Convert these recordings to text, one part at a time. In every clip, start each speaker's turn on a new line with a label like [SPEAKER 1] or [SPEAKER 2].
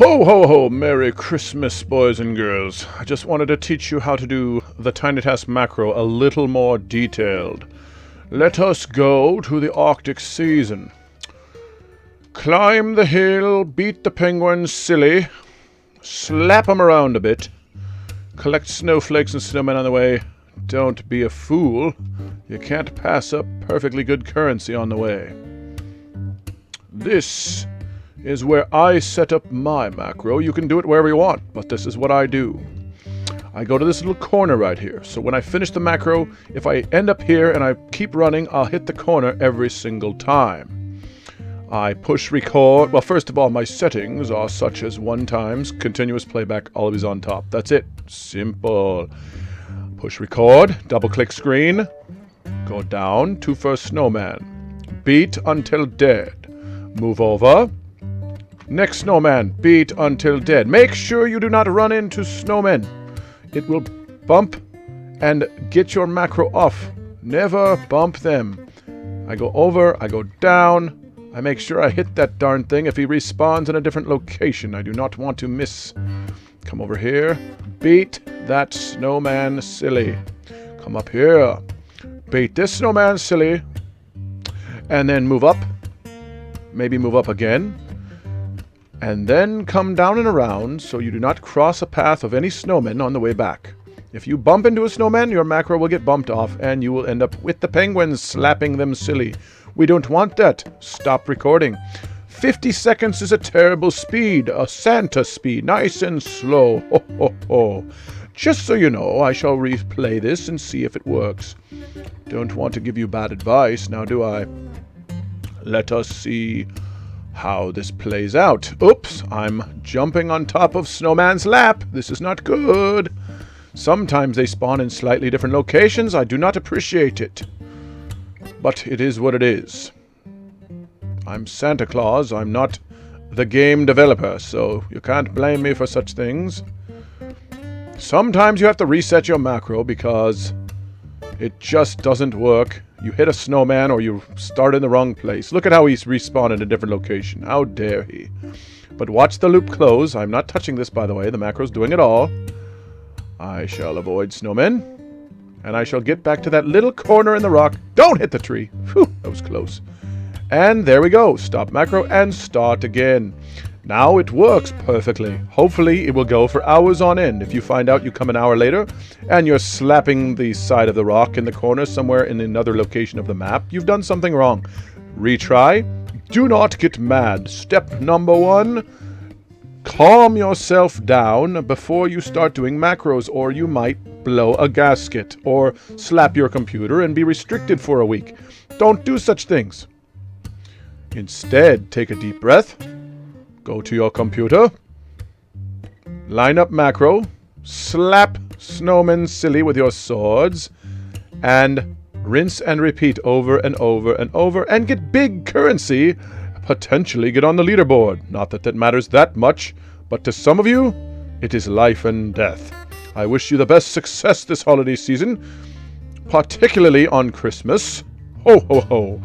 [SPEAKER 1] Ho, ho, ho! Merry Christmas, boys and girls. I just wanted to teach you how to do the Tinytask macro a little more detailed. Let us go to the Arctic season. Climb the hill, beat the penguins silly, slap them around a bit, collect snowflakes and snowmen on the way. Don't be a fool. You can't pass up perfectly good currency on the way. This is where I set up my macro. You can do it wherever you want, but this is what I do. I go to this little corner right here. So when I finish the macro, if I end up here and I keep running, I'll hit the corner every single time. I push record. Well, first of all, my settings are such as 1 times, continuous playback, always on top. That's it. Simple. Push record, double click screen, go down to first snowman. Beat until dead. Move over. Next snowman, beat until dead. Make sure you do not run into snowmen. It will bump and get your macro off. Never bump them. I go over, I go down. I make sure I hit that darn thing if he respawns in a different location. I do not want to miss. Come over here. Beat that snowman silly. Come up here. Beat this snowman silly. And then move up. Maybe move up again. And then come down and around so you do not cross a path of any snowmen on the way back. If you bump into a snowman, your macro will get bumped off and you will end up with the penguins slapping them silly. We don't want that. Stop recording. 50 seconds is a terrible speed, a Santa speed, nice and slow. Ho, ho, ho. Just so you know, I shall replay this and see if it works. Don't want to give you bad advice, now do I? Let us see how this plays out. Oops, I'm jumping on top of Snowman's lap. This is not good. Sometimes they spawn in slightly different locations. I do not appreciate it. But it is what it is. I'm Santa Claus. I'm not the game developer, so you can't blame me for such things. Sometimes you have to reset your macro because it just doesn't work. You hit a snowman or you start in the wrong place. Look at how he's respawned in a different location. How dare he? But watch the loop close. I'm not touching this, by the way. The macro's doing it all. I shall avoid snowmen. And I shall get back to that little corner in the rock. Don't hit the tree. Whew, that was close. And there we go. Stop macro and start again. Now it works perfectly. Hopefully it will go for hours on end. If you find out you come an hour later and you're slapping the side of the rock in the corner somewhere in another location of the map, you've done something wrong. Retry. Do not get mad. Step number 1. Calm yourself down before you start doing macros, or you might blow a gasket or slap your computer and be restricted for a week. Don't do such things. Instead, take a deep breath. Go to your computer, line up macro, slap snowmen silly with your swords, and rinse and repeat over and over and over, and get big currency, potentially get on the leaderboard. Not that that matters that much, but to some of you, it is life and death. I wish you the best success this holiday season, particularly on Christmas. Ho, ho, ho.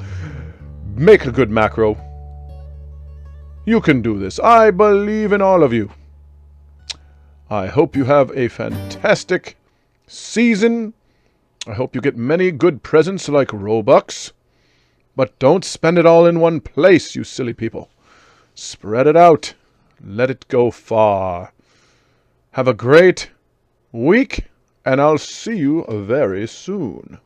[SPEAKER 1] Make a good macro. You can do this. I believe in all of you. I hope you have a fantastic season. I hope you get many good presents like Robux. But don't spend it all in one place, you silly people. Spread it out. Let it go far. Have a great week, and I'll see you very soon.